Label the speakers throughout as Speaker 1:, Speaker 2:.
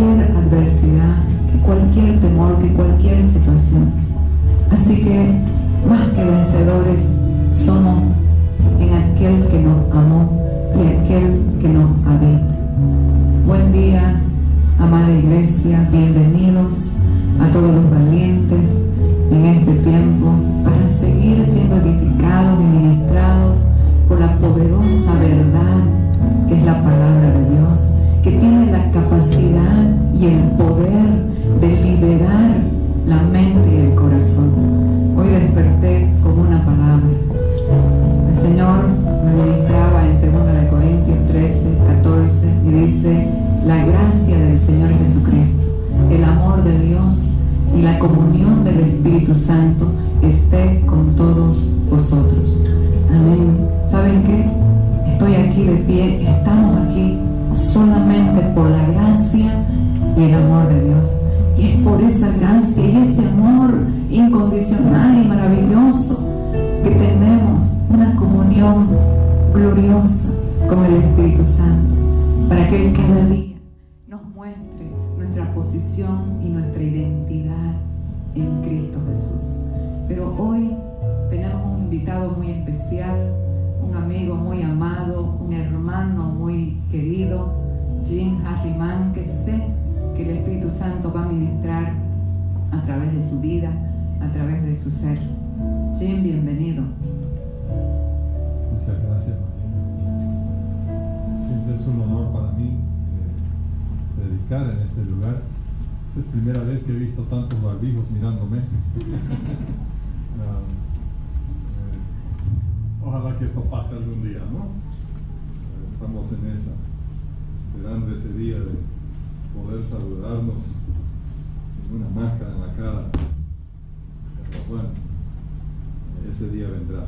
Speaker 1: cualquier adversidad, que cualquier temor, que cualquier situación. Así que más que vencedores somos en aquel que nos amó y aquel que nos habita. Buen día, amada iglesia, bienvenidos a todos los valientes en este tiempo para seguir siendo edificados y ministrados por la poderosa verdad que es la palabra de Dios, que tiene la capacidad y el poder de liberar la mente y el corazón. Hoy desperté con una palabra. El Señor me ministraba en 2 Corintios 13, 14 y dice: la gracia del Señor Jesucristo, el amor de Dios y la comunión del Espíritu Santo esté con todos vosotros. Amén. ¿Saben qué? Estoy aquí de pie, estamos aquí solamente por la gracia y el amor de Dios. Y es por esa gracia y ese amor incondicional y maravilloso que tenemos una comunión gloriosa con el Espíritu Santo, para que Él cada día nos muestre nuestra posición y nuestra identidad en Cristo Jesús. Pero hoy tenemos un invitado muy especial, un amigo muy amado, un hermano muy querido, Jim Harriman, que sé que el Espíritu Santo va a ministrar a través de su vida, a través de su ser. Jim, bienvenido.
Speaker 2: Muchas gracias, María. Siempre es un honor para mí predicar en este lugar. Es la primera vez que he visto tantos barbijos mirándome. Ojalá que esto pase algún día, ¿no? Estamos en esa, esperando ese día de poder saludarnos sin una máscara en la cara. Pero bueno, ese día vendrá.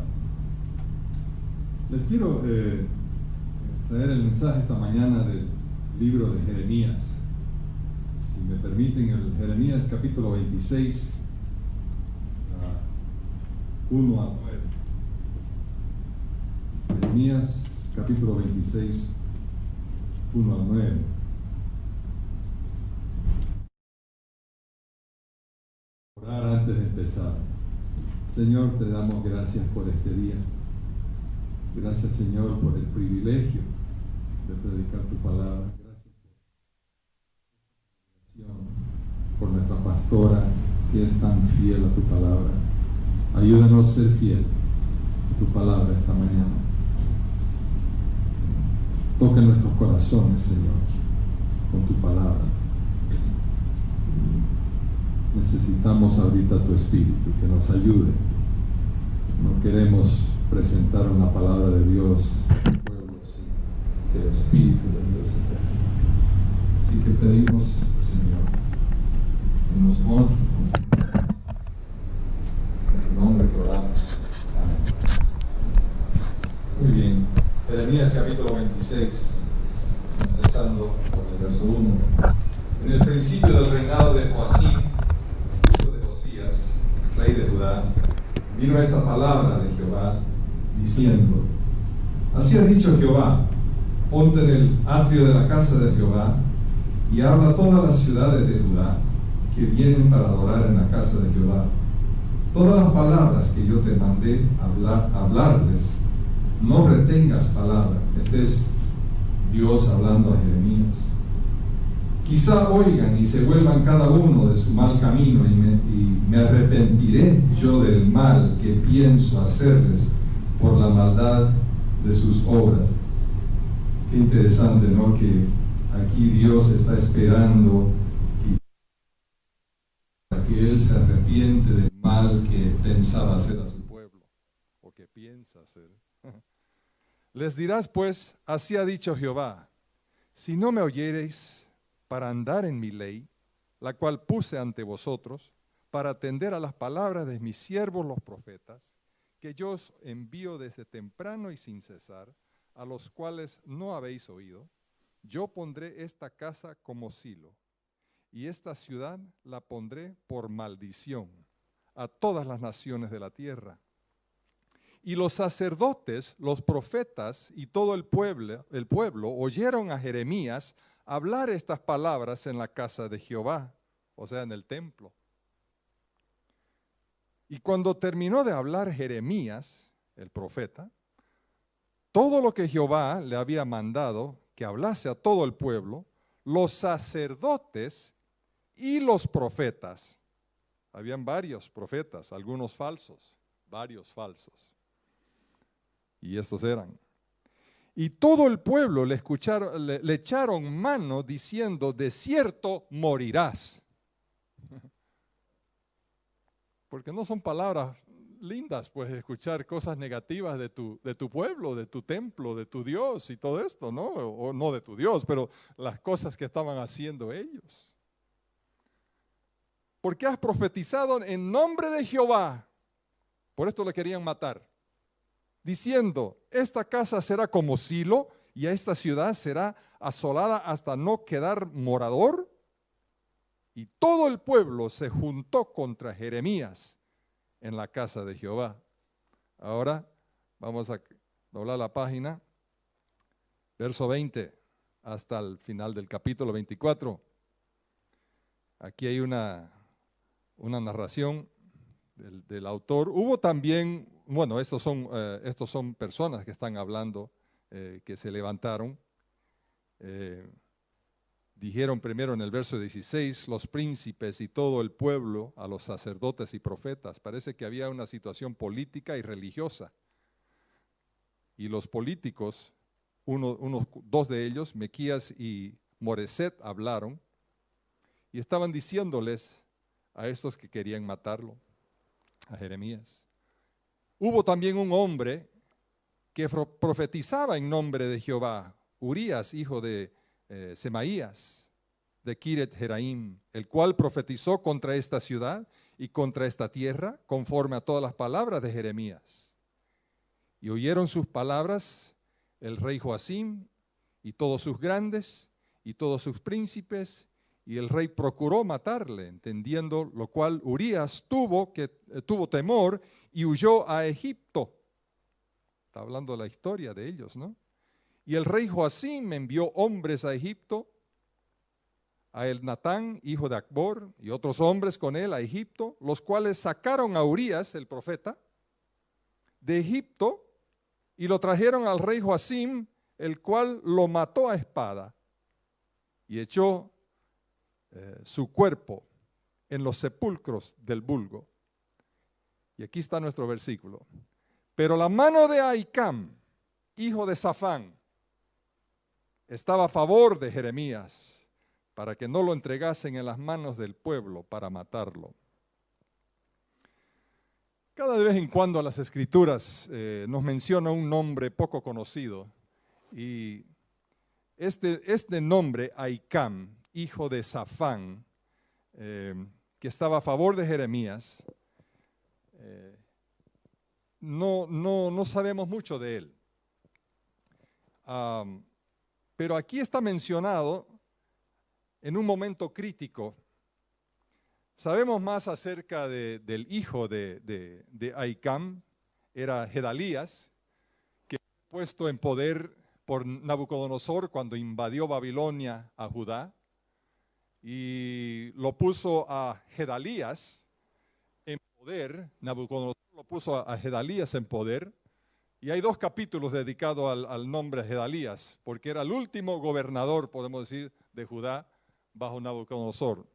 Speaker 2: Les quiero traer el mensaje esta mañana del libro de Jeremías. Si me permiten, el Jeremías capítulo 26, 1 a 9. Jeremías capítulo 26, 1 a 9. Orar antes de empezar. Señor, te damos gracias por este día. Gracias, Señor, por el privilegio de predicar tu palabra. Gracias por nuestra pastora, que es tan fiel a tu palabra. Ayúdanos a ser fiel a tu palabra esta mañana. Toca nuestros corazones, Señor, con tu palabra. Necesitamos ahorita tu Espíritu, que nos ayude. No queremos presentar una palabra de Dios al pueblo, sino que el Espíritu de Dios esté aquí. Así que pedimos, Señor, que nos honre con tu presencia. En tu nombre que oramos. Amén. Muy bien. Jeremías capítulo 26, empezando por el verso 1. En el principio del reinado de Joacim, hijo de Josías, rey de Judá, vino esta palabra de Jehová, diciendo: así ha dicho Jehová, ponte en el atrio de la casa de Jehová, y habla a todas las ciudades de Judá que vienen para adorar en la casa de Jehová. Todas las palabras que yo te mandé hablarles, no retengas palabra. Este es Dios hablando a Jeremías. Quizá oigan y se vuelvan cada uno de su mal camino, y me arrepentiré yo del mal que pienso hacerles por la maldad de sus obras. Qué interesante, ¿no? Que aquí Dios está esperando que Él se arrepiente del mal que pensaba hacer a su pueblo, o que piensa hacer. Les dirás pues: así ha dicho Jehová, si no me oyereis para andar en mi ley, la cual puse ante vosotros, para atender a las palabras de mis siervos los profetas, que yo os envío desde temprano y sin cesar, a los cuales no habéis oído, yo pondré esta casa como silo, y esta ciudad la pondré por maldición a todas las naciones de la tierra.
Speaker 3: Y los sacerdotes, los profetas y todo el pueblo oyeron a Jeremías hablar estas palabras en la casa de Jehová, o sea, en el templo. Y cuando terminó de hablar Jeremías, el profeta, todo lo que Jehová le había mandado que hablase a todo el pueblo, los sacerdotes y los profetas, habían varios profetas, algunos falsos, varios falsos, y estos eran. Y todo el pueblo le echaron mano diciendo, de cierto morirás. Porque no son palabras lindas, pues, escuchar cosas negativas de tu pueblo, de tu templo, de tu Dios y todo esto, ¿no? O no de tu Dios, pero las cosas que estaban haciendo ellos. Porque has profetizado en nombre de Jehová. Por esto le querían matar. Diciendo, esta casa será como Silo y a esta ciudad será asolada hasta no quedar morador. Y todo el pueblo se juntó contra Jeremías en la casa de Jehová. Ahora vamos a doblar la página, verso 20 hasta el final del capítulo 24. Aquí hay una narración del autor. Hubo también, bueno, estos son personas que están hablando, que se levantaron. Dijeron primero en el verso 16, los príncipes y todo el pueblo a los sacerdotes y profetas. Parece que había una situación política y religiosa. Y los políticos, dos de ellos, Mequías y Moreset, hablaron y estaban diciéndoles a estos que querían matarlo, a Jeremías. Hubo también un hombre que profetizaba en nombre de Jehová, Urías, hijo de Semaías, de Kiret Jeraim, el cual profetizó contra esta ciudad y contra esta tierra, conforme a todas las palabras de Jeremías. Y oyeron sus palabras el rey Joacim y todos sus grandes y todos sus príncipes, y el rey procuró matarle, entendiendo lo cual Urías tuvo temor y huyó a Egipto. Está hablando de la historia de ellos, ¿no? Y el rey Joacim envió hombres a Egipto, a Elnatán, hijo de Acbor, y otros hombres con él a Egipto, los cuales sacaron a Urías, el profeta, de Egipto, y lo trajeron al rey Joacim, el cual lo mató a espada, y echó su cuerpo en los sepulcros del vulgo. Y aquí está nuestro versículo. Pero la mano de Ahicam, hijo de Safán, estaba a favor de Jeremías, para que no lo entregasen en las manos del pueblo para matarlo. Cada vez en cuando las Escrituras nos menciona un nombre poco conocido, y este nombre, Ahicam, hijo de Safán, que estaba a favor de Jeremías, no sabemos mucho de él. Pero aquí está mencionado en un momento crítico. Sabemos más acerca del hijo de Ahicam, era Gedalías, que fue puesto en poder por Nabucodonosor cuando invadió Babilonia a Judá, y lo puso a Gedalías en poder. Nabucodonosor lo puso a Gedalías en poder, y hay 2 capítulos dedicados al nombre de Gedalías, porque era el último gobernador, podemos decir, de Judá bajo Nabucodonosor.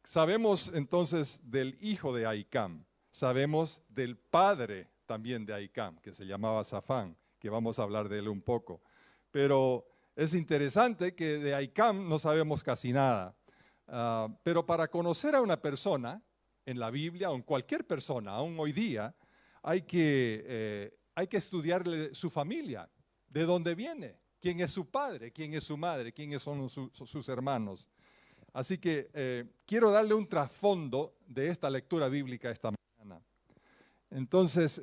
Speaker 3: Sabemos entonces del hijo de Ahicam, sabemos del padre también de Ahicam, que se llamaba Safán, que vamos a hablar de él un poco. Pero es interesante que de Ahicam no sabemos casi nada. Pero para conocer a una persona en la Biblia, o en cualquier persona, aún hoy día, hay que estudiarle su familia, de dónde viene, quién es su padre, quién es su madre, quiénes son sus hermanos. Así que quiero darle un trasfondo de esta lectura bíblica esta mañana. Entonces,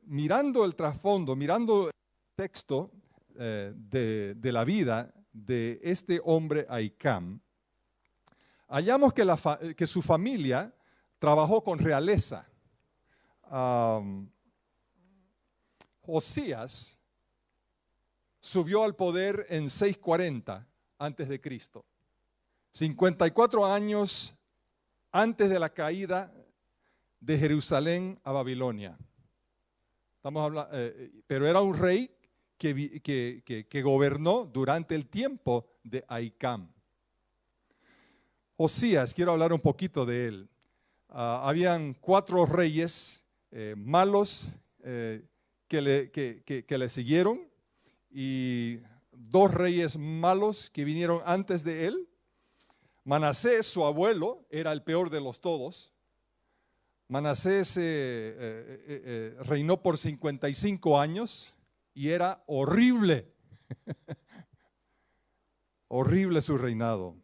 Speaker 3: mirando el trasfondo, mirando el texto de la vida de este hombre Ahicam, hallamos que su familia trabajó con realeza. Josías subió al poder en 640 antes de Cristo, 54 años antes de la caída de Jerusalén a Babilonia. Estamos hablando, pero era un rey que gobernó durante el tiempo de Ahikam. Josías, quiero hablar un poquito de él. Habían 4 reyes malos que le siguieron y 2 reyes malos que vinieron antes de él. Manasés, su abuelo, era el peor de los todos. Manasés reinó por 55 años y era horrible. Horrible su reinado.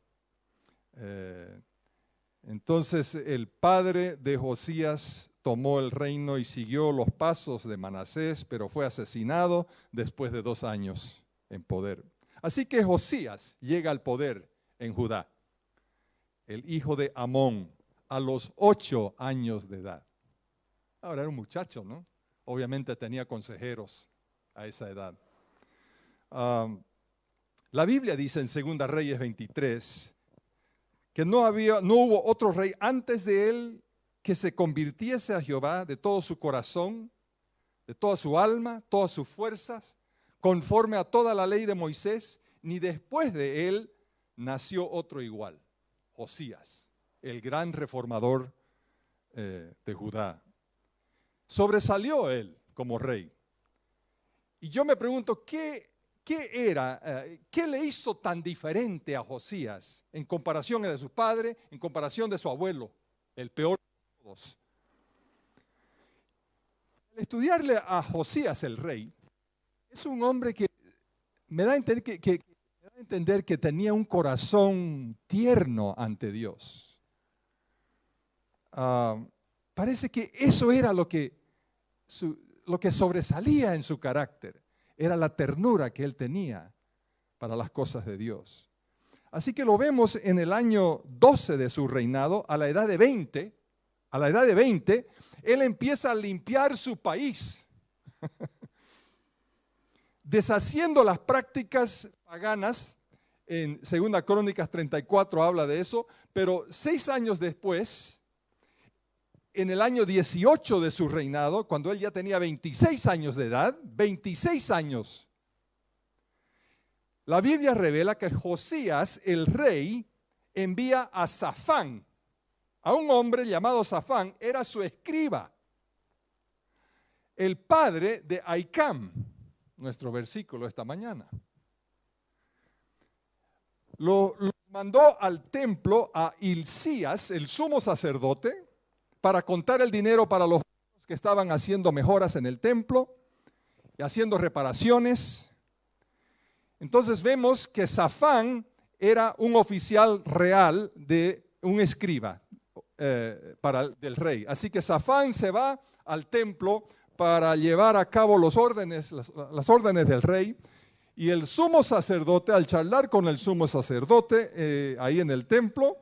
Speaker 3: Entonces el padre de Josías tomó el reino y siguió los pasos de Manasés, pero fue asesinado después de 2 años en poder. Así que Josías llega al poder en Judá, el hijo de Amón, a los 8 años de edad. Ahora era un muchacho, ¿no? Obviamente tenía consejeros a esa edad. La Biblia dice en 2 Reyes 23 que no hubo otro rey antes de él que se convirtiese a Jehová de todo su corazón, de toda su alma, todas sus fuerzas, conforme a toda la ley de Moisés, ni después de él nació otro igual, Josías, el gran reformador de Judá. Sobresalió él como rey. Y yo me pregunto, ¿qué le hizo tan diferente a Josías en comparación de su padre, en comparación de su abuelo, el peor de todos? Al estudiarle a Josías el rey, es un hombre que me da a entender que tenía un corazón tierno ante Dios. Parece que eso era lo que sobresalía en su carácter. Era la ternura que él tenía para las cosas de Dios. Así que lo vemos en el año 12 de su reinado, a la edad de 20, él empieza a limpiar su país, deshaciendo las prácticas paganas. En 2 Crónicas 34 habla de eso, pero 6 años después, en el año 18 de su reinado, cuando él ya tenía 26 años de edad, 26 años, la Biblia revela que Josías, el rey, envía a Safán, a un hombre llamado Safán, era su escriba, el padre de Ahikam, nuestro versículo esta mañana. Lo mandó al templo a Hilcías, el sumo sacerdote, para contar el dinero para los que estaban haciendo mejoras en el templo y haciendo reparaciones. Entonces vemos que Safán era un oficial real de un escriba del rey. Así que Safán se va al templo para llevar a cabo las órdenes del rey. Y el sumo sacerdote, al charlar con el sumo sacerdote ahí en el templo,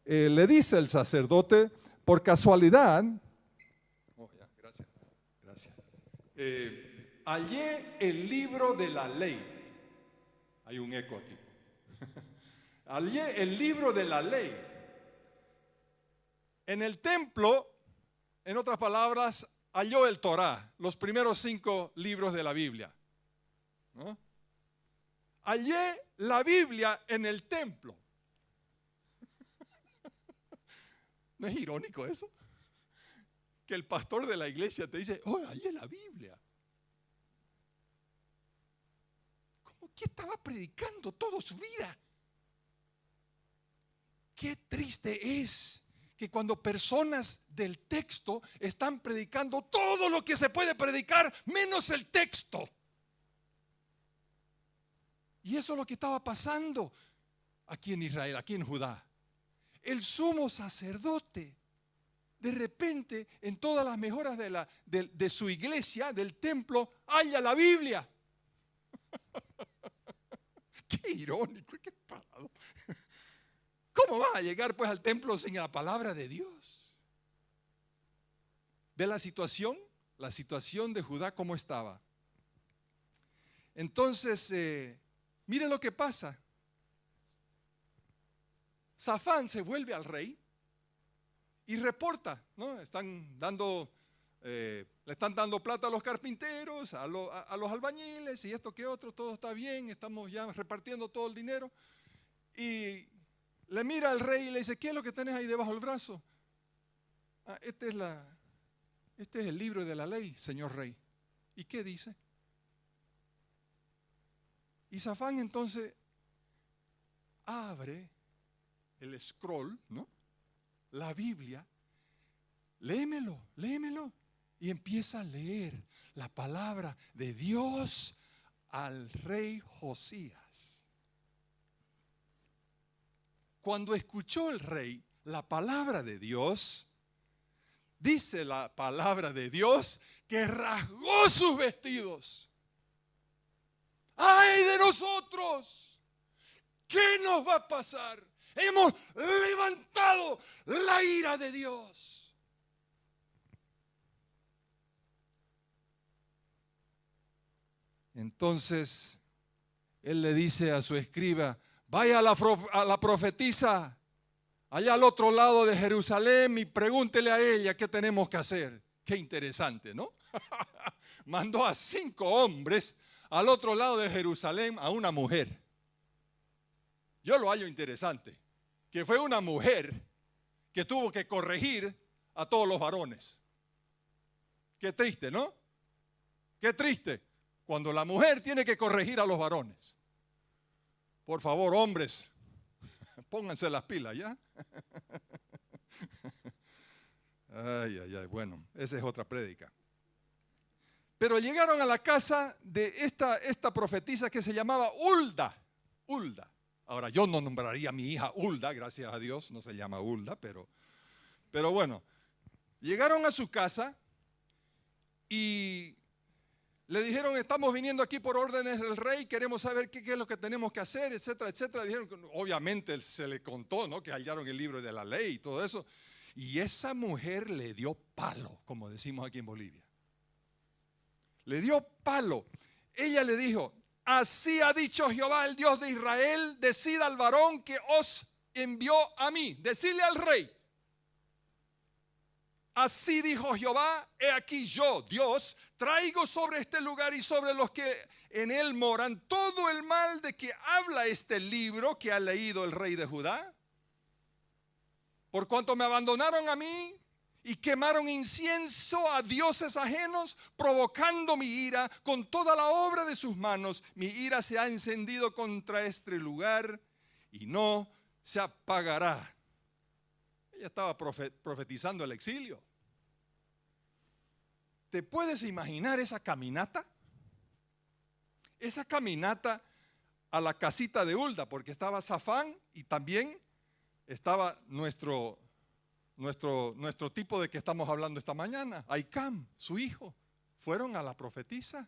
Speaker 3: le dice el sacerdote: por casualidad, hallé el libro de la ley. Hay un eco aquí. Hallé el libro de la ley. En el templo, en otras palabras, halló el Torá, los primeros 5 libros de la Biblia, ¿no? Hallé la Biblia en el templo. ¿No es irónico eso? Que el pastor de la iglesia te dice: oh, hallé la Biblia. ¿Cómo que estaba predicando toda su vida? Qué triste es que cuando personas del texto están predicando todo lo que se puede predicar, menos el texto. Y eso es lo que estaba pasando aquí en Israel, aquí en Judá. El sumo sacerdote, de repente, en todas las mejoras de su iglesia, del templo, halla la Biblia. Qué irónico y qué parado. ¿Cómo vas a llegar pues al templo sin la palabra de Dios? ¿Ve la situación? La situación de Judá, ¿cómo estaba? Entonces, miren lo que pasa. Safán se vuelve al rey y reporta, ¿no? Le están dando plata a los carpinteros, a los albañiles y esto que otro, todo está bien, estamos ya repartiendo todo el dinero. Y le mira al rey y le dice, ¿qué es lo que tenés ahí debajo del brazo? Este es el libro de la ley, señor rey. ¿Y qué dice? Y Safán entonces abre el scroll, ¿no? La Biblia, léemelo. Y empieza a leer la palabra de Dios al rey Josías. Cuando escuchó el rey la palabra de Dios, dice la palabra de Dios que rasgó sus vestidos. ¡Ay de nosotros! ¿Qué nos va a pasar? Hemos levantado la ira de Dios. Entonces, él le dice a su escriba, vaya a la profetisa allá al otro lado de Jerusalén y pregúntele a ella qué tenemos que hacer. Qué interesante, ¿no? Mandó a 5 hombres al otro lado de Jerusalén a una mujer. Yo lo hallo interesante, que fue una mujer que tuvo que corregir a todos los varones. Qué triste, ¿no? Qué triste cuando la mujer tiene que corregir a los varones. Por favor, hombres, pónganse las pilas, ¿ya? Ay, bueno, esa es otra prédica. Pero llegaron a la casa de esta profetisa que se llamaba Hulda. Ahora, yo no nombraría a mi hija Hulda, gracias a Dios, no se llama Hulda, pero bueno, llegaron a su casa y le dijeron, estamos viniendo aquí por órdenes del rey, queremos saber qué es lo que tenemos que hacer, etcétera, etcétera. Dijeron, obviamente se le contó, ¿no? Que hallaron el libro de la ley y todo eso. Y esa mujer le dio palo, como decimos aquí en Bolivia. Le dio palo. Ella le dijo, así ha dicho Jehová, el Dios de Israel, decida al varón que os envió a mí. Decirle al rey. Así dijo Jehová, he aquí yo, Dios, traigo sobre este lugar y sobre los que en él moran todo el mal de que habla este libro que ha leído el rey de Judá. Por cuanto me abandonaron a mí y quemaron incienso a dioses ajenos, provocando mi ira con toda la obra de sus manos, mi ira se ha encendido contra este lugar y no se apagará. Ella estaba profetizando el exilio. ¿Te puedes imaginar esa caminata? Esa caminata a la casita de Hulda, porque estaba Safán y también estaba nuestro tipo de que estamos hablando esta mañana, Ahicam, su hijo. Fueron a la profetisa.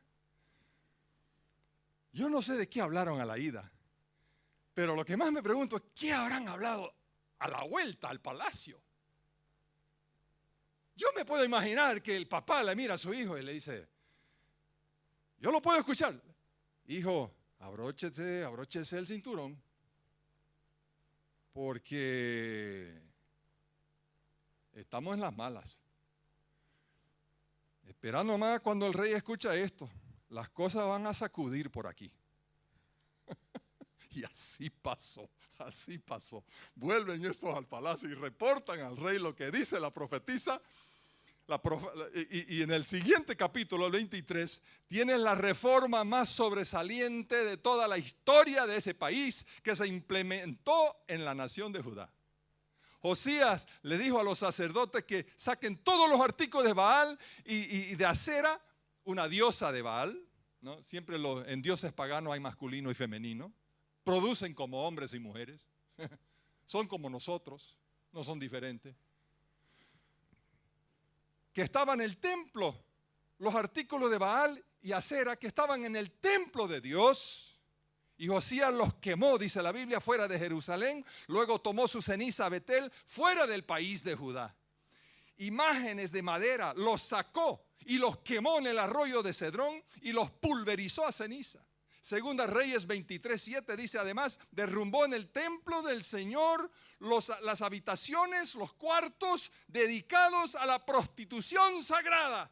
Speaker 3: Yo no sé de qué hablaron a la ida, pero lo que más me pregunto es, ¿qué habrán hablado a la vuelta al palacio? Yo me puedo imaginar que el papá le mira a su hijo y le dice, yo lo puedo escuchar, hijo, abróchese el cinturón, porque estamos en las malas. Espera nomás cuando el rey escucha esto, las cosas van a sacudir por aquí. Y así pasó. Vuelven estos al palacio y reportan al rey lo que dice la profetisa. Y en el siguiente capítulo, el 23, tienen la reforma más sobresaliente de toda la historia de ese país que se implementó en la nación de Judá. Josías le dijo a los sacerdotes que saquen todos los artículos de Baal y de Acera, una diosa de Baal, ¿no? Siempre en dioses paganos hay masculino y femenino. Producen como hombres y mujeres. Son como nosotros, no son diferentes. Que estaban en el templo, los artículos de Baal y Acera que estaban en el templo de Dios. Y Josías los quemó, dice la Biblia, fuera de Jerusalén. Luego tomó su ceniza a Betel, fuera del país de Judá. Imágenes de madera los sacó y los quemó en el arroyo de Cedrón y los pulverizó a ceniza. Segunda Reyes 23:7 dice además, derrumbó en el templo del Señor las habitaciones, los cuartos dedicados a la prostitución sagrada.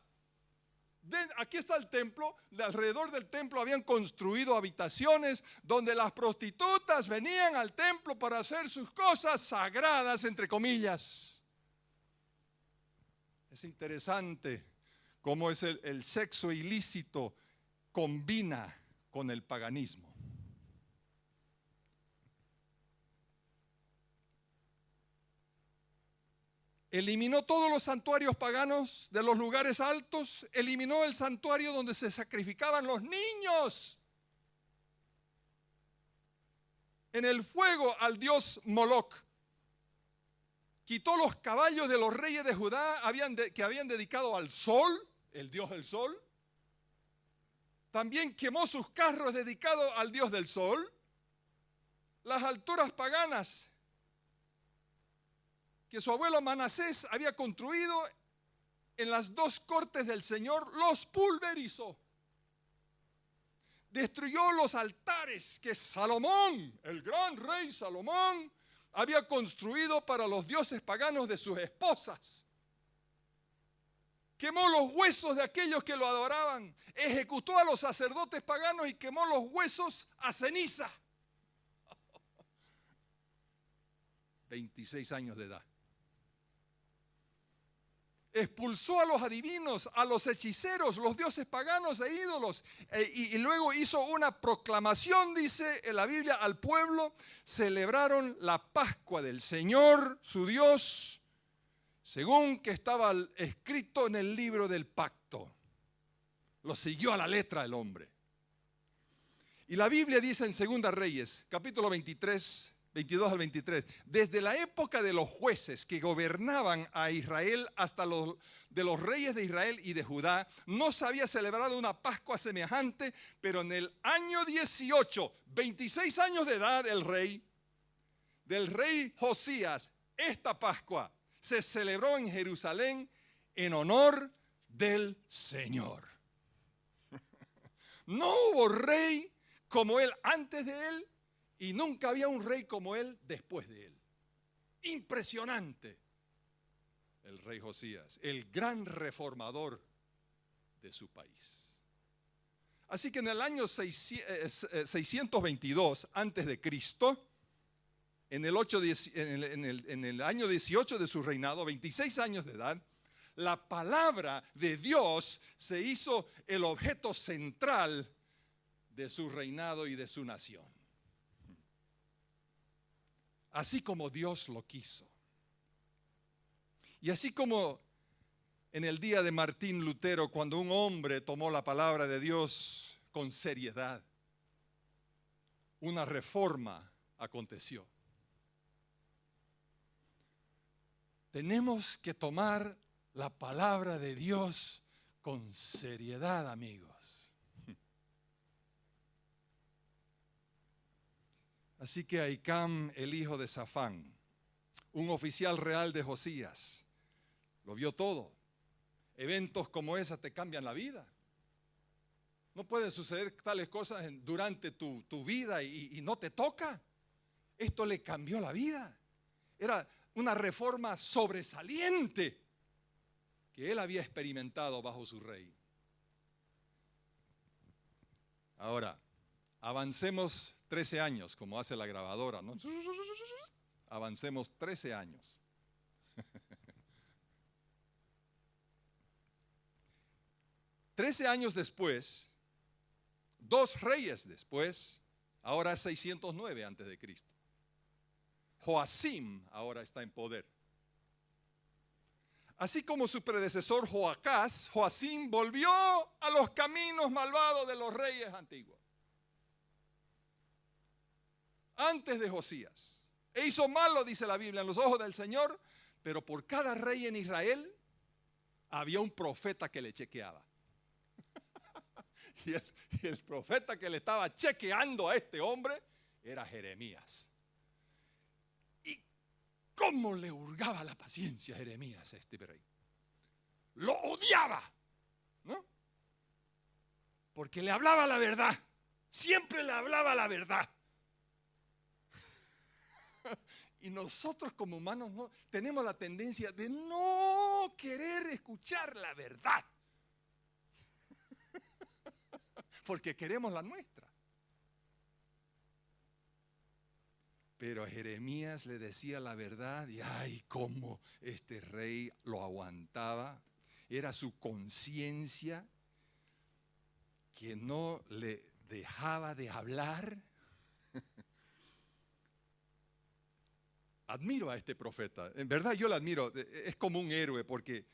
Speaker 3: Aquí está el templo, alrededor del templo habían construido habitaciones donde las prostitutas venían al templo para hacer sus cosas sagradas, entre comillas. Es interesante cómo es el sexo ilícito combina con el paganismo. Eliminó todos los santuarios paganos de los lugares altos, eliminó el santuario donde se sacrificaban los niños en el fuego al dios Moloc. Quitó los caballos de los reyes de Judá que habían dedicado al sol, el dios del sol. También quemó sus carros dedicados al dios del sol. Las alturas paganas que su abuelo Manasés había construido en las dos cortes del Señor, los pulverizó. Destruyó los altares que Salomón, el gran rey Salomón, había construido para los dioses paganos de sus esposas. Quemó los huesos de aquellos que lo adoraban, ejecutó a los sacerdotes paganos y quemó los huesos a ceniza. 26 años de edad. Expulsó a los adivinos, a los hechiceros, los dioses paganos e ídolos. Y luego hizo una proclamación, dice en la Biblia, al pueblo. Celebraron la Pascua del Señor, su Dios, según que estaba escrito en el libro del pacto. Lo siguió a la letra el hombre. Y la Biblia dice en Segunda Reyes, capítulo 23, 22 al 23, desde la época de los jueces que gobernaban a Israel hasta de los reyes de Israel y de Judá, no se había celebrado una Pascua semejante, pero en el año 18, 26 años de edad del rey Josías, esta Pascua se celebró en Jerusalén en honor del Señor. No hubo rey como él antes de él, y nunca había un rey como él después de él. Impresionante. El rey Josías, el gran reformador de su país. Así que en el año 622 antes de Cristo, en el año 18 de su reinado, 26 años de edad, la palabra de Dios se hizo el objeto central de su reinado y de su nación. Así como Dios lo quiso. Y así como en el día de Martín Lutero, cuando un hombre tomó la palabra de Dios con seriedad, una reforma aconteció. Tenemos que tomar la palabra de Dios con seriedad, amigos. Así que Ahicam, el hijo de Safán, un oficial real de Josías, lo vio todo. Eventos como esa te cambian la vida. No pueden suceder tales cosas durante tu vida y no te toca. Esto le cambió la vida. Era una reforma sobresaliente que él había experimentado bajo su rey. Ahora, avancemos 13 años, como hace la grabadora, ¿no? Avancemos 13 años. 13 años después, 2 reyes después, ahora es 609 antes de Cristo. Joacim ahora está en poder. Así como su predecesor Joacás, Joacim volvió a los caminos malvados de los reyes antiguos. Antes de Josías. E hizo malo, dice la Biblia, en los ojos del Señor, pero por cada rey en Israel había un profeta que le chequeaba. Y el profeta que le estaba chequeando a este hombre era Jeremías. ¿Y cómo le hurgaba la paciencia a Jeremías a este rey? Lo odiaba, ¿no? Porque le hablaba la verdad. Siempre le hablaba la verdad. Y nosotros como humanos no tenemos la tendencia de no querer escuchar la verdad. Porque queremos la nuestra. Pero a Jeremías le decía la verdad y ay, cómo este rey lo aguantaba. Era su conciencia que no le dejaba de hablar. Admiro a este profeta, en verdad yo lo admiro, es como un héroe porque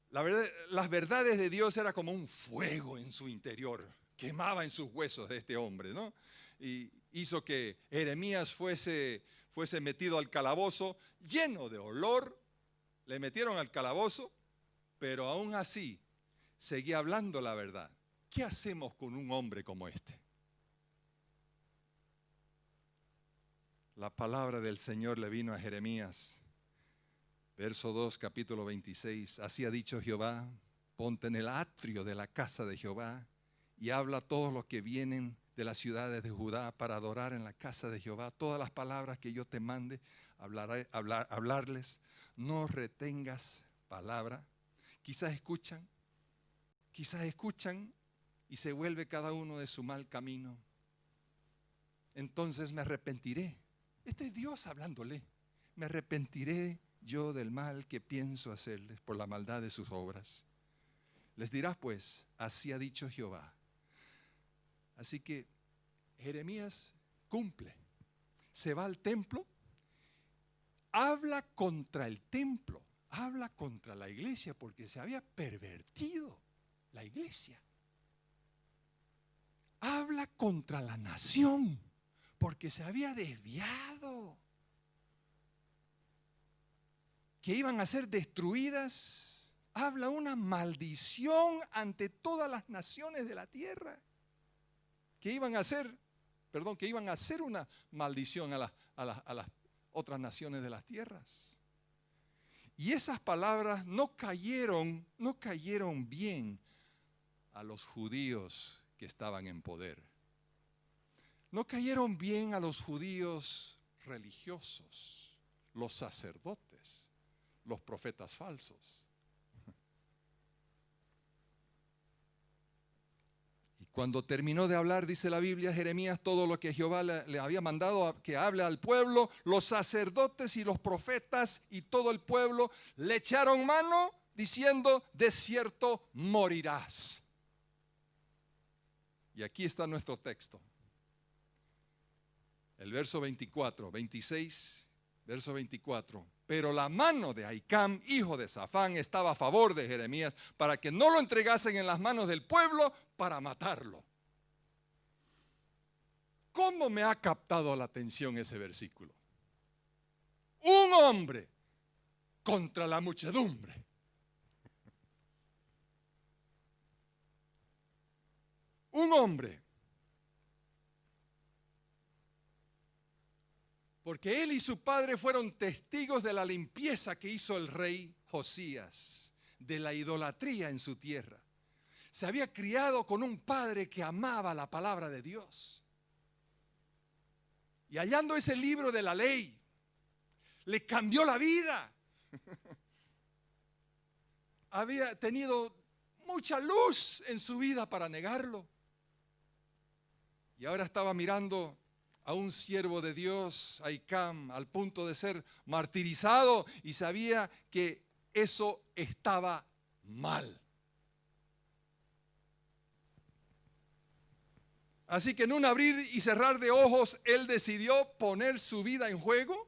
Speaker 3: la verdad, las verdades de Dios era como un fuego en su interior, quemaba en sus huesos de este hombre, ¿no? Y hizo que Jeremías fuese metido al calabozo lleno de olor, le metieron al calabozo, pero aún así seguía hablando la verdad. ¿Qué hacemos con un hombre como este? La palabra del Señor le vino a Jeremías, verso 2, capítulo 26. Así ha dicho Jehová, ponte en el atrio de la casa de Jehová y habla a todos los que vienen de las ciudades de Judá para adorar en la casa de Jehová. Todas las palabras que yo te mande, hablarles. No retengas palabra. Quizás escuchan y se vuelve cada uno de su mal camino. Entonces me arrepentiré. Este es Dios hablándole. Me arrepentiré yo del mal que pienso hacerles por la maldad de sus obras. Les dirás pues, así ha dicho Jehová. Así que Jeremías cumple. Se va al templo, habla contra el templo, habla contra la iglesia porque se había pervertido la iglesia. Habla contra la nación porque se había desviado, que iban a ser destruidas. Habla una maldición ante todas las naciones de la tierra, que iban a hacer una maldición a las otras naciones de las tierras. Y esas palabras no cayeron bien a los judíos que estaban en poder. No cayeron bien a los judíos religiosos, los sacerdotes, los profetas falsos. Y cuando terminó de hablar, dice la Biblia, Jeremías, todo lo que Jehová le había mandado que hable al pueblo, los sacerdotes y los profetas y todo el pueblo le echaron mano diciendo, de cierto morirás. Y aquí está nuestro texto. El verso 24, 26, verso 24. Pero la mano de Ahicam, hijo de Safán, estaba a favor de Jeremías para que no lo entregasen en las manos del pueblo para matarlo. ¿Cómo me ha captado la atención ese versículo? Un hombre contra la muchedumbre. Un hombre. Porque él y su padre fueron testigos de la limpieza que hizo el rey Josías, de la idolatría en su tierra. Se había criado con un padre que amaba la palabra de Dios. Y hallando ese libro de la ley, le cambió la vida. Había tenido mucha luz en su vida para negarlo. Y ahora estaba mirando a un siervo de Dios, Ahicam, al punto de ser martirizado, y sabía que eso estaba mal. Así que en un abrir y cerrar de ojos, él decidió poner su vida en juego,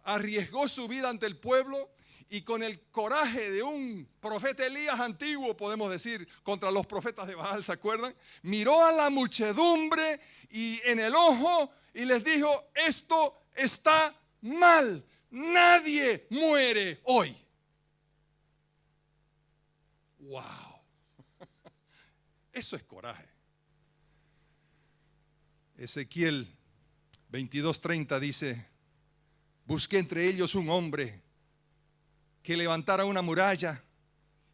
Speaker 3: arriesgó su vida ante el pueblo, y con el coraje de un profeta Elías antiguo, podemos decir, contra los profetas de Baal, ¿se acuerdan? Miró a la muchedumbre y en el ojo y les dijo, esto está mal, nadie muere hoy. ¡Wow! Eso es coraje. Ezequiel 22:30 dice, busqué entre ellos un hombre que levantara una muralla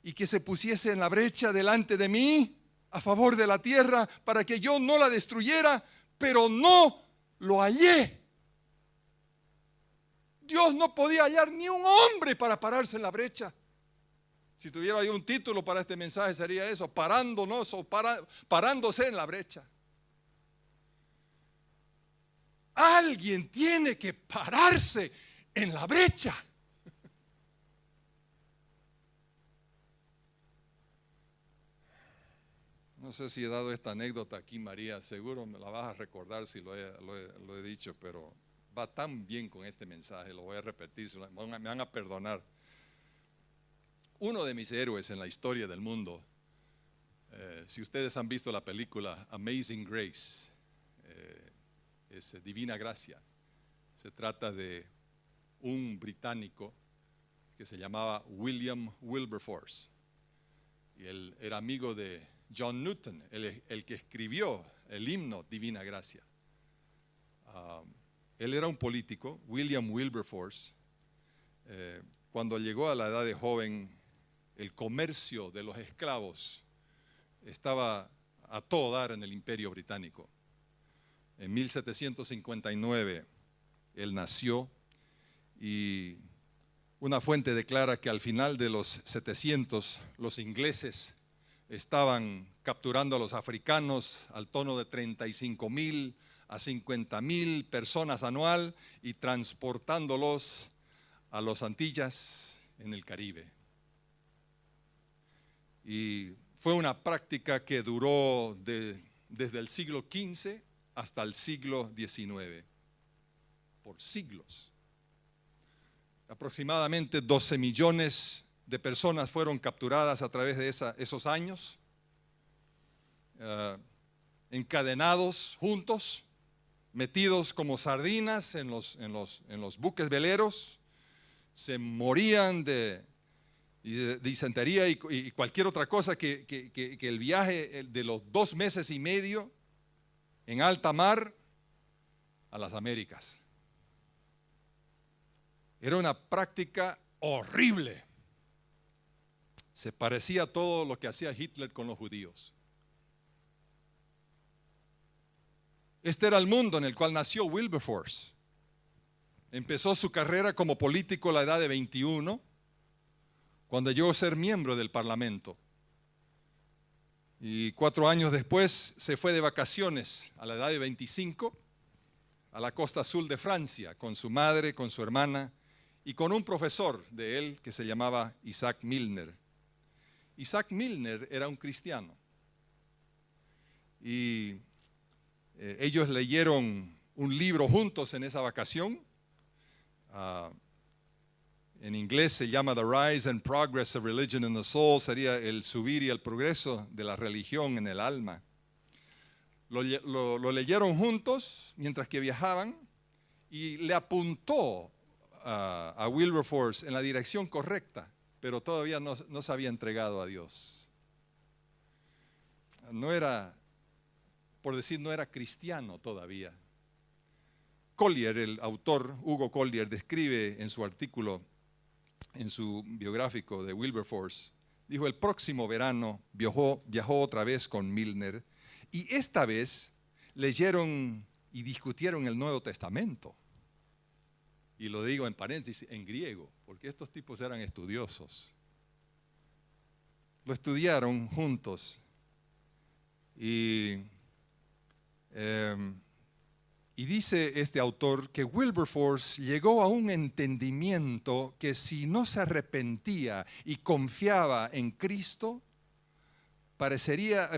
Speaker 3: y que se pusiese en la brecha delante de mí. a favor de la tierra para que yo no la destruyera, pero no lo hallé. Dios no podía hallar ni un hombre para pararse en la brecha. Si tuviera ahí un título para este mensaje sería eso, parándonos o parándose en la brecha. Alguien tiene que pararse en la brecha. No sé si he dado esta anécdota aquí, María, seguro me la vas a recordar si lo he dicho, pero va tan bien con este mensaje, lo voy a repetir, me van a perdonar. Uno de mis héroes en la historia del mundo, si ustedes han visto la película Amazing Grace, es Divina Gracia, se trata de un británico que se llamaba William Wilberforce, y él era amigo de John Newton, el que escribió el himno Divina Gracia. Él era un político, William Wilberforce. Cuando llegó a la edad de joven, el comercio de los esclavos estaba a todo dar en el Imperio Británico. En 1759 él nació y una fuente declara que al final de los 700 los ingleses estaban capturando a los africanos al tono de 35,000 a 50,000 personas anual y transportándolos a las Antillas en el Caribe. Y fue una práctica que duró desde el siglo XV hasta el siglo XIX, por siglos. Aproximadamente 12 millones de personas fueron capturadas a través de esos años, encadenados juntos, metidos como sardinas en los buques veleros, se morían de disentería y cualquier otra cosa que el viaje de los 2 meses y medio en alta mar a las Américas. Era una práctica horrible. Se parecía a todo lo que hacía Hitler con los judíos. Este era el mundo en el cual nació Wilberforce. Empezó su carrera como político a la edad de 21, cuando llegó a ser miembro del Parlamento. Y 4 años después se fue de vacaciones a la edad de 25 a la costa azul de Francia con su madre, con su hermana y con un profesor de él que se llamaba Isaac Milner. Isaac Milner era un cristiano y ellos leyeron un libro juntos en esa vacación. En inglés se llama The Rise and Progress of Religion in the Soul, sería el subir y el progreso de la religión en el alma. Lo leyeron juntos mientras que viajaban y le apuntó a Wilberforce en la dirección correcta, pero todavía no se había entregado a Dios. No era, por decir, no era cristiano todavía. Collier, el autor Hugo Collier, describe en su artículo, en su biográfico de Wilberforce, dijo: el próximo verano viajó otra vez con Milner y esta vez leyeron y discutieron el Nuevo Testamento. Y lo digo en paréntesis, en griego, porque estos tipos eran estudiosos. Lo estudiaron juntos y dice este autor que Wilberforce llegó a un entendimiento que si no se arrepentía y confiaba en Cristo, perecería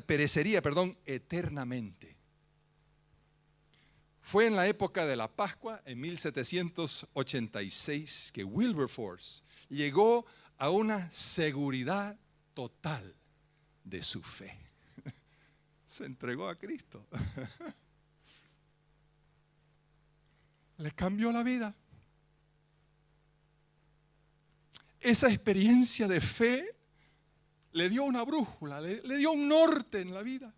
Speaker 3: eternamente. Fue en la época de la Pascua, en 1786, que Wilberforce llegó a una seguridad total de su fe. Se entregó a Cristo. Le cambió la vida. Esa experiencia de fe le dio una brújula, le dio un norte en la vida.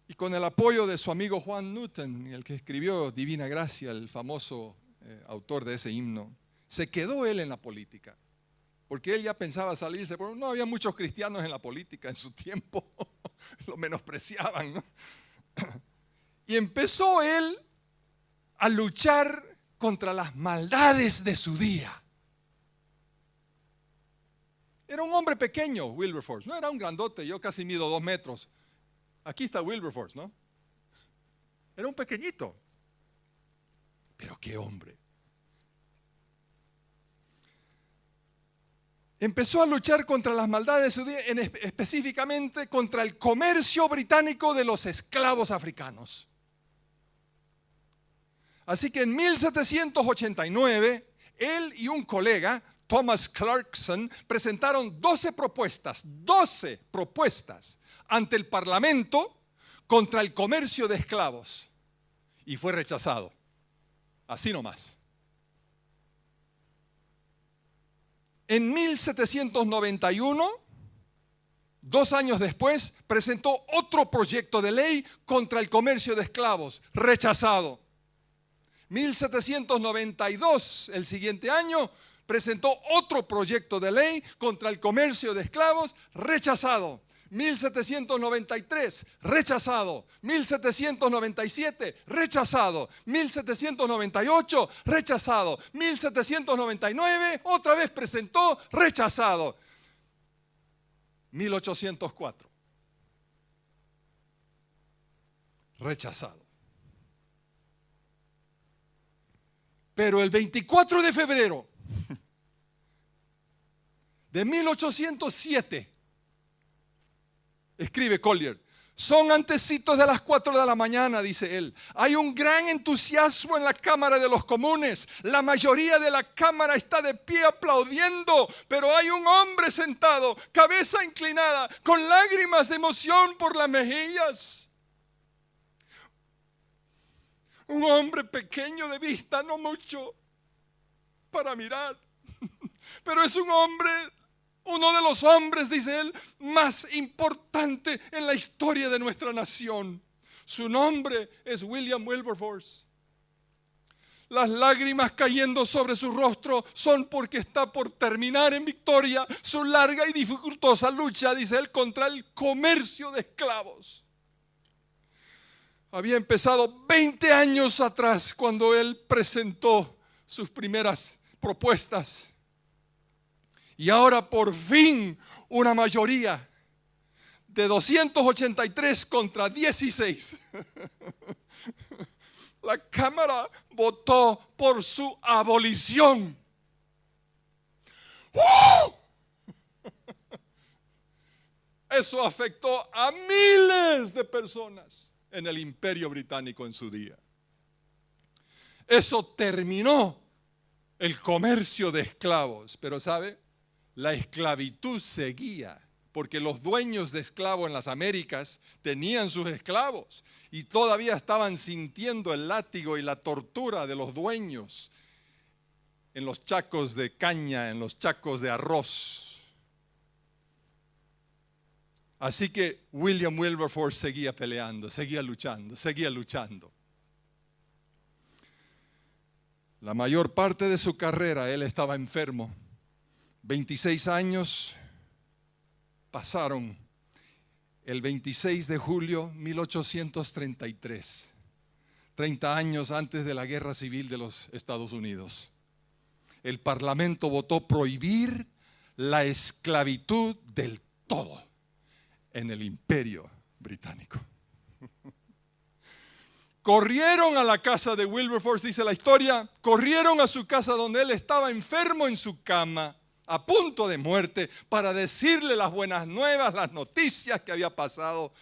Speaker 3: Y con el apoyo de su amigo Juan Newton, el que escribió Divina Gracia, el famoso autor de ese himno, se quedó él en la política. porque él ya pensaba salirse, pero no había muchos cristianos en la política en su tiempo, lo menospreciaban, ¿no? Y empezó él a luchar contra las maldades de su día. Era un hombre pequeño, Wilberforce, no era un grandote, yo casi mido 2 metros. Aquí está Wilberforce, ¿no? Era un pequeñito, pero qué hombre. Empezó a luchar contra las maldades de su día, específicamente contra el comercio británico de los esclavos africanos. Así que en 1789, él y un colega, Thomas Clarkson, presentaron 12 propuestas ante el Parlamento contra el comercio de esclavos. Y fue rechazado. Así nomás. En 1791, 2 años después, presentó otro proyecto de ley contra el comercio de esclavos, rechazado. 1792, el siguiente año, presentó otro proyecto de ley contra el comercio de esclavos, rechazado. 1793, rechazado. 1797, rechazado. 1798, rechazado. 1799, otra vez presentó, rechazado. 1804, rechazado. Pero el 24 de febrero de 1807, escribe Collier, son antecitos de las 4 de la mañana, dice él. Hay un gran entusiasmo en la Cámara de los Comunes. La mayoría de la Cámara está de pie aplaudiendo, pero hay un hombre sentado, cabeza inclinada, con lágrimas de emoción por las mejillas. Un hombre pequeño de vista, no mucho para mirar, pero es un hombre, uno de los hombres, dice él, más importante en la historia de nuestra nación. Su nombre es William Wilberforce. Las lágrimas cayendo sobre su rostro son porque está por terminar en victoria su larga y dificultosa lucha, dice él, contra el comercio de esclavos. Había empezado 20 años atrás cuando él presentó sus primeras propuestas. Y ahora por fin una mayoría de 283 contra 16. La Cámara votó por su abolición. ¡Uh! Eso afectó a miles de personas en el Imperio Británico en su día. Eso terminó el comercio de esclavos. Pero ¿sabe? La esclavitud seguía, porque los dueños de esclavos en las Américas tenían sus esclavos y todavía estaban sintiendo el látigo y la tortura de los dueños en los chacos de caña, en los chacos de arroz. Así que William Wilberforce seguía peleando, seguía luchando, seguía luchando. La mayor parte de su carrera él estaba enfermo. 26 años pasaron el 26 de julio 1833, 30 años antes de la Guerra Civil de los Estados Unidos. El Parlamento votó prohibir la esclavitud del todo en el Imperio Británico. Corrieron a la casa de Wilberforce, dice la historia, corrieron a su casa donde él estaba enfermo en su cama, a punto de muerte, para decirle las buenas nuevas, las noticias que había pasado.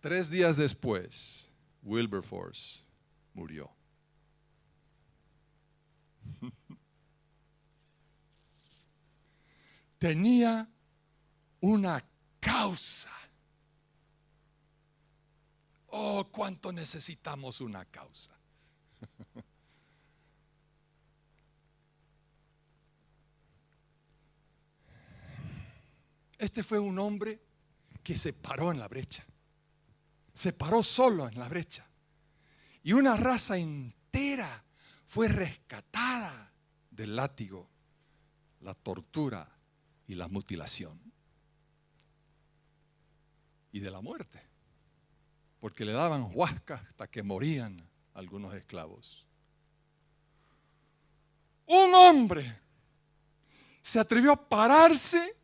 Speaker 3: 3 días después, Wilberforce murió. Tenía una causa. Oh, cuánto necesitamos una causa. Este fue un hombre que se paró en la brecha. Se paró solo en la brecha. Y una raza entera fue rescatada del látigo. la tortura y la mutilación. Y de la muerte. Porque le daban huascas hasta que morían algunos esclavos. Un hombre se atrevió a pararse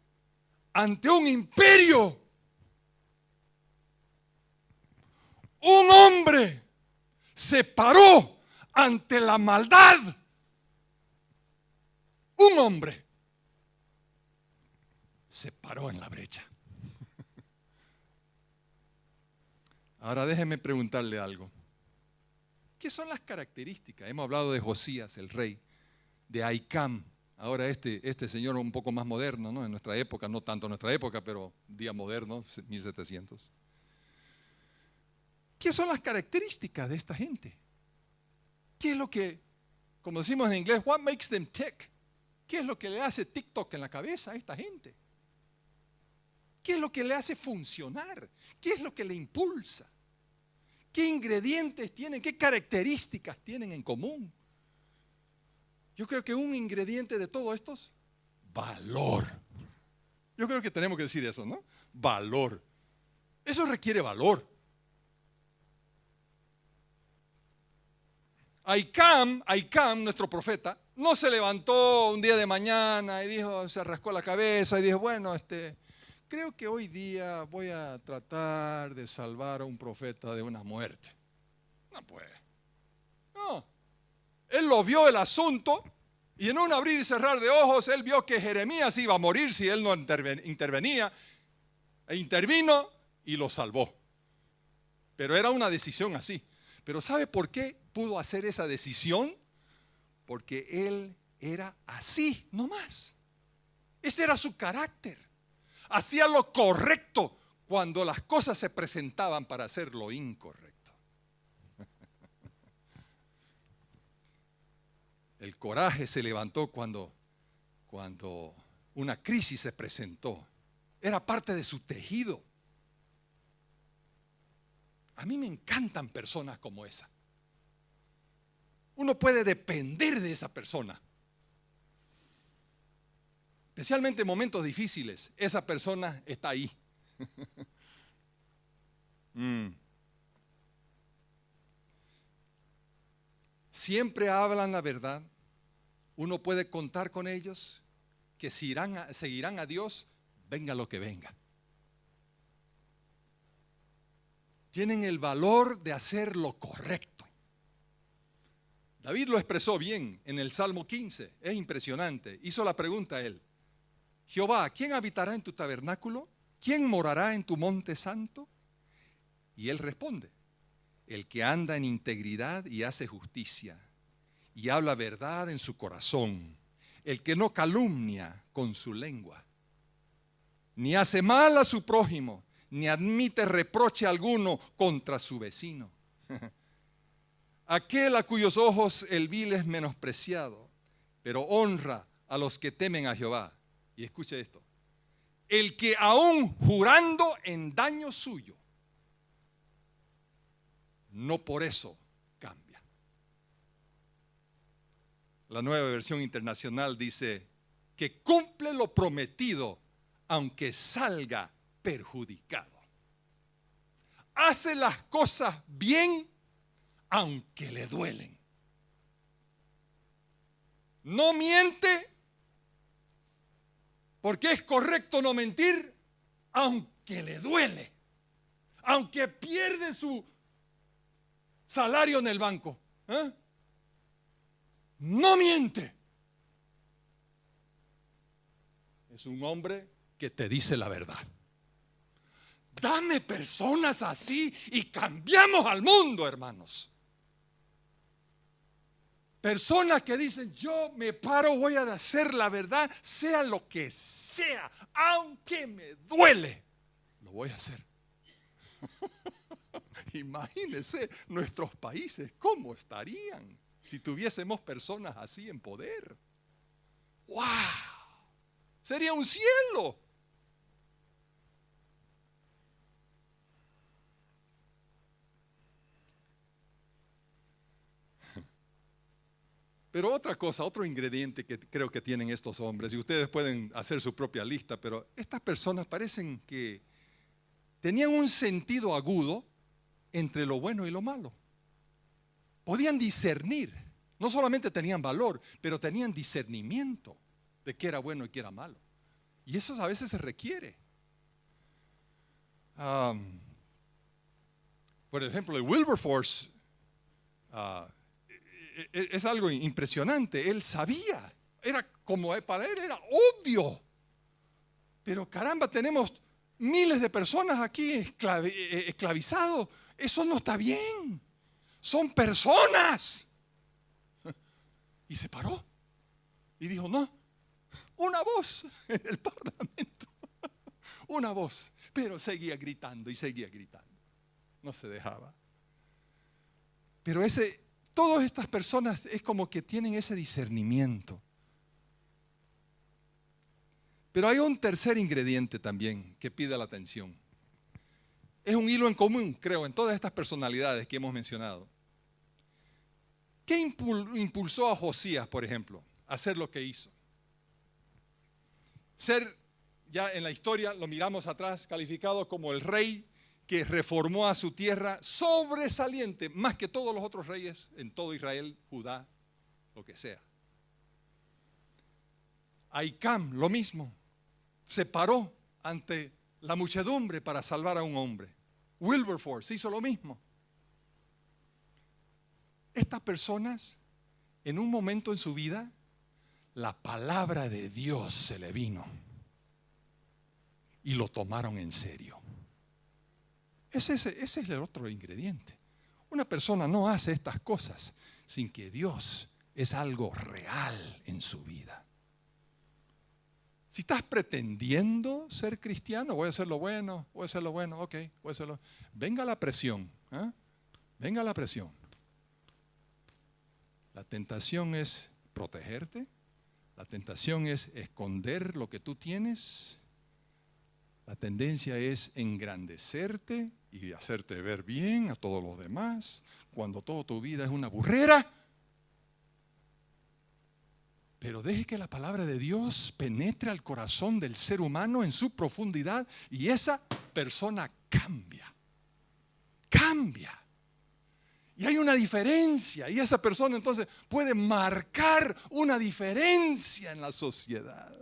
Speaker 3: ante un imperio. Un hombre se paró ante la maldad. Un hombre se paró en la brecha. Ahora déjeme preguntarle algo. ¿Qué son las características? Hemos hablado de Josías, el rey, de Ahicam. Ahora este señor un poco más moderno, ¿no? En nuestra época, no tanto en nuestra época, pero día moderno, 1700. ¿Qué son las características de esta gente? ¿Qué es lo que, como decimos en inglés, what makes them tick? ¿Qué es lo que le hace TikTok en la cabeza a esta gente? ¿Qué es lo que le hace funcionar? ¿Qué es lo que le impulsa? ¿Qué ingredientes tienen? ¿Qué características tienen en común? Yo creo que un ingrediente de todo esto es valor. Yo creo que tenemos que decir eso, ¿no? Valor. Eso requiere valor. Ahicam, nuestro profeta, no se levantó un día de mañana y dijo, se rascó la cabeza y dijo, bueno, creo que hoy día voy a tratar de salvar a un profeta de una muerte. No puede. No. Él lo vio el asunto y en un abrir y cerrar de ojos él vio que Jeremías iba a morir si él no intervenía, e intervino y lo salvó. Pero era una decisión así. Pero ¿sabe por qué pudo hacer esa decisión? Porque él era así nomás. Ese era su carácter. Hacía lo correcto cuando las cosas se presentaban para hacer lo incorrecto. El coraje se levantó cuando una crisis se presentó. Era parte de su tejido. A mí me encantan personas como esa. Uno puede depender de esa persona. Especialmente en momentos difíciles, esa persona está ahí. Siempre hablan la verdad. Uno puede contar con ellos, que seguirán a Dios, venga lo que venga. Tienen el valor de hacer lo correcto. David lo expresó bien en el Salmo 15, es impresionante. Hizo la pregunta a él: Jehová, ¿quién habitará en tu tabernáculo? ¿Quién morará en tu monte santo? Y él responde: el que anda en integridad y hace justicia y habla verdad en su corazón, el que no calumnia con su lengua, ni hace mal a su prójimo, ni admite reproche alguno contra su vecino. Aquel a cuyos ojos el vil es menospreciado, pero honra a los que temen a Jehová. Y escuche esto: el que aún jurando en daño suyo, no por eso cambia. La Nueva Versión Internacional dice que cumple lo prometido aunque salga perjudicado. Hace las cosas bien aunque le duelen. No miente porque es correcto no mentir aunque le duele. Aunque pierde su salario en el banco. No miente. Es un hombre que te dice la verdad. Dame personas así y cambiamos al mundo, hermanos. Personas que dicen: yo me paro, voy a hacer la verdad, sea lo que sea, aunque me duele, lo voy a hacer. Imagínense nuestros países, ¿cómo estarían si tuviésemos personas así en poder? ¡Wow! Sería un cielo. Pero otra cosa, otro ingrediente que creo que tienen estos hombres, y ustedes pueden hacer su propia lista, pero estas personas parecen que tenían un sentido agudo entre lo bueno y lo malo. Podían discernir, no solamente tenían valor, pero tenían discernimiento de qué era bueno y qué era malo. Y eso a veces se requiere. Por ejemplo, el Wilberforce es algo impresionante. Él sabía, para él era obvio. Pero caramba, tenemos miles de personas aquí esclavizados. Eso no está bien. Son personas. Y se paró y dijo, no, una voz en el Parlamento. Una voz. Pero seguía gritando y seguía gritando. No se dejaba. Pero todas estas personas es como que tienen ese discernimiento. Pero hay un tercer ingrediente también que pide la atención. Es un hilo en común, creo, en todas estas personalidades que hemos mencionado. ¿Qué impulsó a Josías, por ejemplo, a hacer lo que hizo? Ya en la historia lo miramos atrás, calificado como el rey que reformó a su tierra, sobresaliente, más que todos los otros reyes en todo Israel, Judá, lo que sea. Ahicam, lo mismo, se paró ante la muchedumbre para salvar a un hombre. Wilberforce hizo lo mismo. Estas personas, en un momento en su vida, la palabra de Dios se le vino y lo tomaron en serio. Ese es el otro ingrediente. Una persona no hace estas cosas sin que Dios es algo real en su vida. Si estás pretendiendo ser cristiano, voy a hacer lo bueno, ok, voy a hacerlo. Venga la presión, ¿eh? Venga la presión. La tentación es protegerte, la tentación es esconder lo que tú tienes. La tendencia es engrandecerte y hacerte ver bien a todos los demás, cuando toda tu vida es una burrera. Pero deje que la palabra de Dios penetre al corazón del ser humano en su profundidad y esa persona cambia. Cambia. Y hay una diferencia y esa persona entonces puede marcar una diferencia en la sociedad.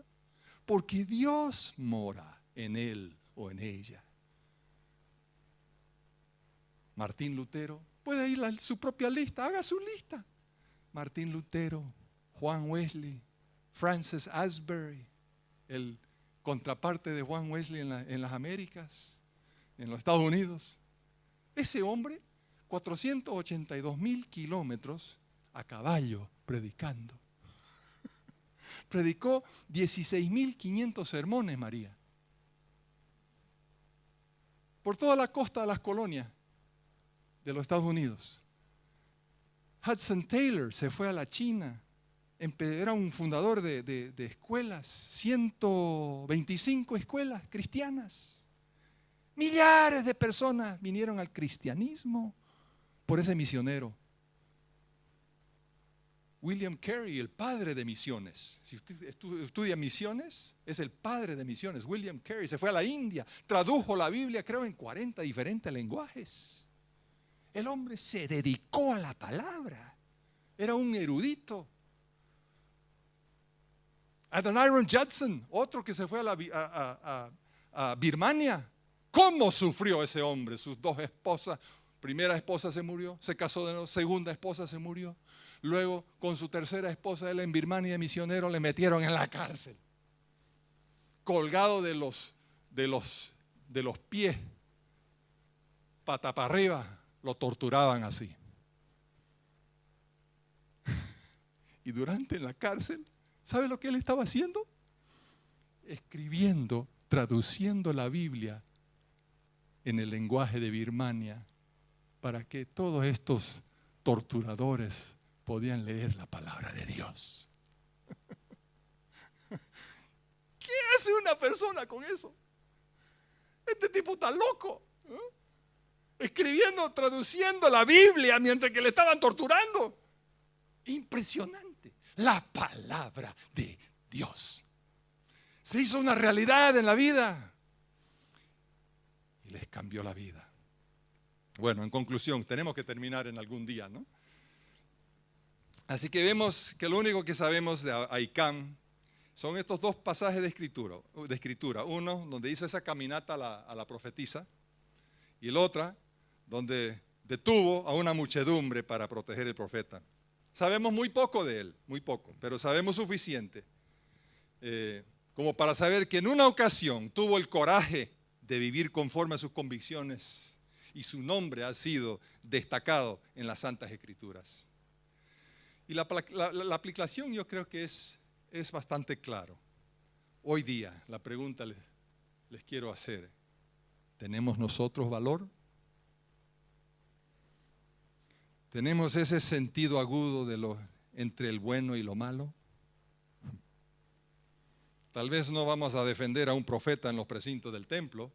Speaker 3: Porque Dios mora en él o en ella. Martín Lutero, puede ir a su propia lista, haga su lista. Martín Lutero, Juan Wesley, Francis Asbury, el contraparte de Juan Wesley en las Américas, en los Estados Unidos. Ese hombre, 482,000 kilómetros a caballo predicando. Predicó 16,500 sermones, María. Por toda la costa de las colonias de los Estados Unidos. Hudson Taylor se fue a la China. Era un fundador de escuelas, 125 escuelas cristianas. Millares de personas vinieron al cristianismo por ese misionero. William Carey, el padre de misiones. Si usted estudia misiones, es el padre de misiones. William Carey se fue a la India, tradujo la Biblia, creo, en 40 diferentes lenguajes. El hombre se dedicó a la palabra. Era un erudito. Adoniram Judson, otro que se fue a Birmania. ¿Cómo sufrió ese hombre? Sus dos esposas. Primera esposa se murió, se casó de nuevo, segunda esposa se murió. Luego, con su tercera esposa, él en Birmania de misionero, le metieron en la cárcel. Colgado de los pies, pata para arriba, lo torturaban así. Y durante la cárcel, ¿sabe lo que él estaba haciendo? Escribiendo, traduciendo la Biblia en el lenguaje de Birmania para que todos estos torturadores podían leer la palabra de Dios. ¿Qué hace una persona con eso? Este tipo está loco, ¿eh? Escribiendo, traduciendo la Biblia mientras que le estaban torturando. Impresionante. La palabra de Dios se hizo una realidad en la vida y les cambió la vida. Bueno, en conclusión, tenemos que terminar en algún día, ¿no? Así que vemos que lo único que sabemos de Ahicam son estos dos pasajes de escritura. Uno donde hizo esa caminata a la profetisa y el otro donde detuvo a una muchedumbre para proteger el profeta. Sabemos muy poco de él, muy poco, pero sabemos suficiente como para saber que en una ocasión tuvo el coraje de vivir conforme a sus convicciones y su nombre ha sido destacado en las Santas Escrituras. Y la aplicación yo creo que es bastante claro. Hoy día la pregunta les quiero hacer: ¿tenemos nosotros valor? ¿Tenemos ese sentido agudo entre el bueno y lo malo? Tal vez no vamos a defender a un profeta en los precintos del templo,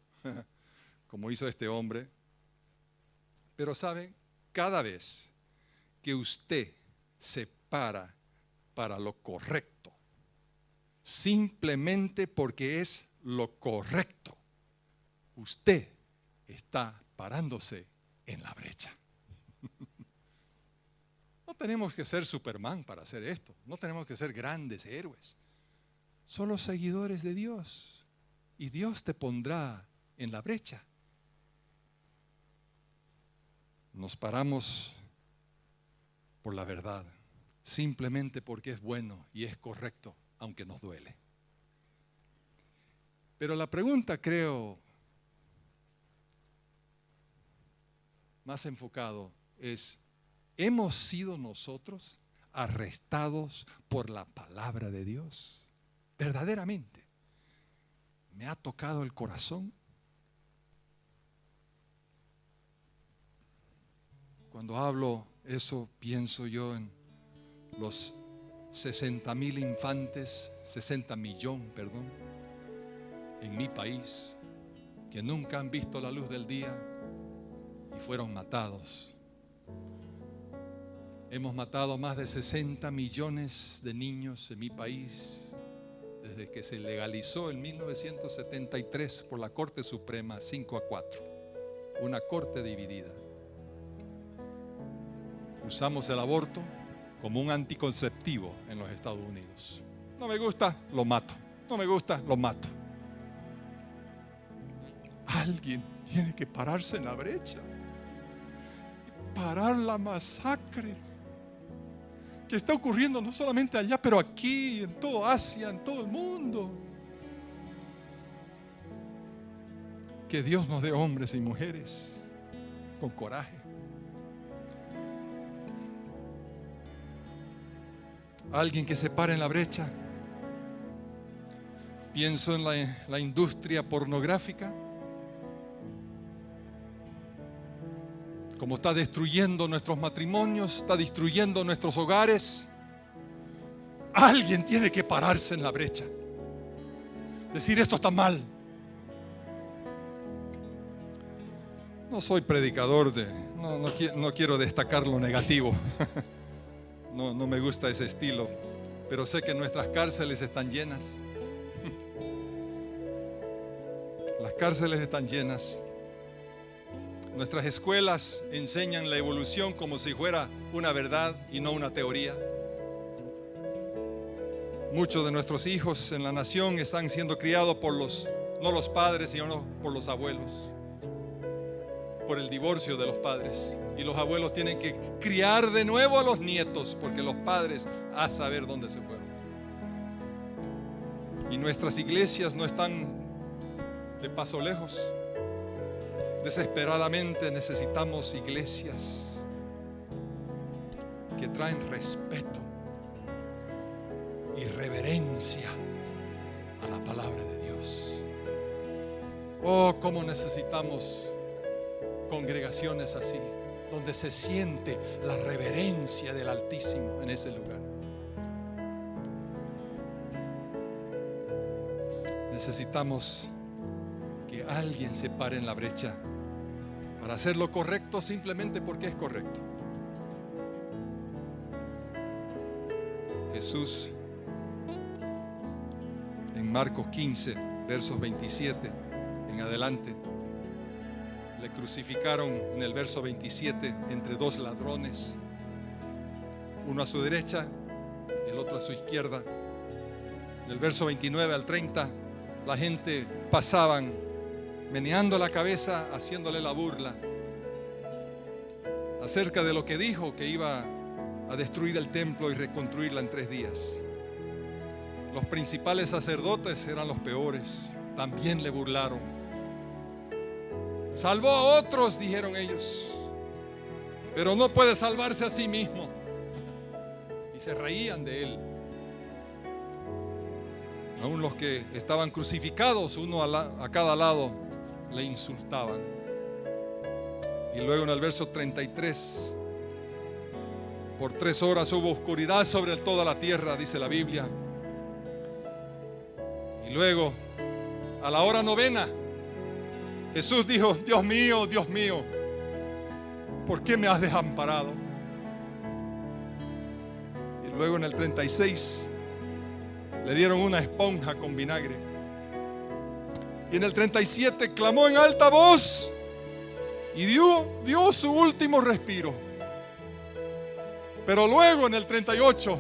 Speaker 3: como hizo este hombre. Pero ¿sabe? Cada vez que usted se para lo correcto, simplemente porque es lo correcto, usted está parándose en la brecha. No tenemos que ser Superman para hacer esto, no tenemos que ser grandes héroes, solo seguidores de Dios, y Dios te pondrá en la brecha. Nos paramos por la verdad, simplemente porque es bueno y es correcto, aunque nos duele. Pero la pregunta, creo, más enfocado es: ¿hemos sido nosotros arrestados por la palabra de Dios? Verdaderamente, ¿me ha tocado el corazón? Cuando hablo eso, pienso yo en los 60 millones en mi país, que nunca han visto la luz del día y fueron matados. Hemos matado más de 60 millones de niños en mi país desde que se legalizó en 1973 por la Corte Suprema 5-4, una corte dividida. Usamos el aborto como un anticonceptivo en los Estados Unidos. No me gusta, lo mato. No me gusta, lo mato. Alguien tiene que pararse en la brecha y parar la masacre que está ocurriendo no solamente allá, pero aquí, en toda Asia, en todo el mundo. Que Dios nos dé hombres y mujeres con coraje. Alguien que se pare en la brecha. Pienso en la industria pornográfica, como está destruyendo nuestros matrimonios, está destruyendo nuestros hogares. Alguien tiene que pararse en la brecha, decir: esto está mal. No soy predicador no quiero destacar lo negativo. No me gusta ese estilo, pero sé que nuestras cárceles están llenas. Las cárceles están llenas. Nuestras escuelas enseñan la evolución como si fuera una verdad y no una teoría. Muchos de nuestros hijos en la nación están siendo criados no los padres, sino por los abuelos, por el divorcio de los padres. Y los abuelos tienen que criar de nuevo a los nietos, porque los padres a saber dónde se fueron. Y nuestras iglesias no están de paso lejos. Desesperadamente necesitamos iglesias que traen respeto y reverencia a la palabra de Dios. Oh, cómo necesitamos congregaciones así, donde se siente la reverencia del Altísimo en ese lugar. Necesitamos que alguien se pare en la brecha para hacer lo correcto simplemente porque es correcto. Jesús, en Marcos 15, versos 27 en adelante, le crucificaron en el verso 27 entre dos ladrones, uno a su derecha, el otro a su izquierda. Del verso 29 al 30, la gente pasaban meneando la cabeza, haciéndole la burla acerca de lo que dijo, que iba a destruir el templo y reconstruirla en 3 días. Los principales sacerdotes eran los peores, también le burlaron. Salvó a otros, dijeron ellos, pero no puede salvarse a sí mismo. Y se reían de él. Aún los que estaban crucificados, uno a cada lado, le insultaban. Y luego en el verso 33, por 3 horas hubo oscuridad sobre toda la tierra, dice la Biblia. Y luego, a la hora 9, Jesús dijo: Dios mío, ¿por qué me has desamparado? Y luego en el 36 le dieron una esponja con vinagre. Y en el 37 clamó en alta voz y dio su último respiro. Pero luego en el 38,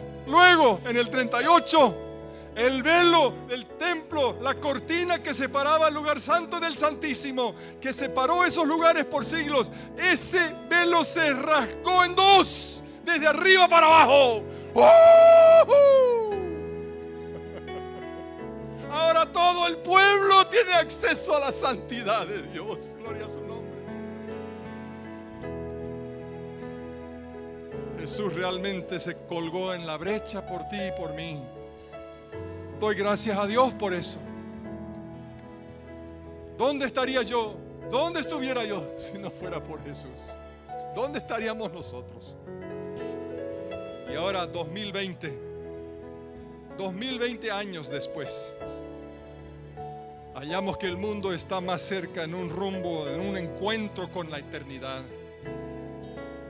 Speaker 3: el velo del templo, la cortina que separaba el lugar santo del santísimo, que separó esos lugares por siglos, ese velo se rasgó en 2, desde arriba para abajo. ¡Oh! Ahora todo el pueblo tiene acceso a la santidad de Dios. Gloria a su nombre. Jesús realmente se colgó en la brecha por ti y por mí. Doy gracias a Dios por eso. ¿Dónde estaría yo? ¿Dónde estuviera yo si no fuera por Jesús? ¿Dónde estaríamos nosotros? Y ahora 2020 años después, hallamos que el mundo está más cerca en un rumbo, en un encuentro con la eternidad.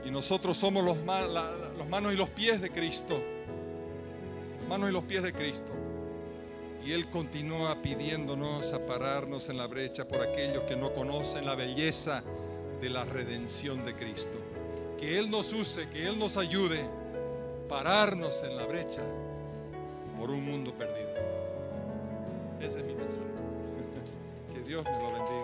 Speaker 3: Y nosotros somos los manos y los pies de Cristo. Manos y los pies de Cristo. Y Él continúa pidiéndonos a pararnos en la brecha por aquellos que no conocen la belleza de la redención de Cristo. Que Él nos use, que Él nos ayude a pararnos en la brecha por un mundo perdido. Ese es mi mensaje. Que Dios me lo bendiga.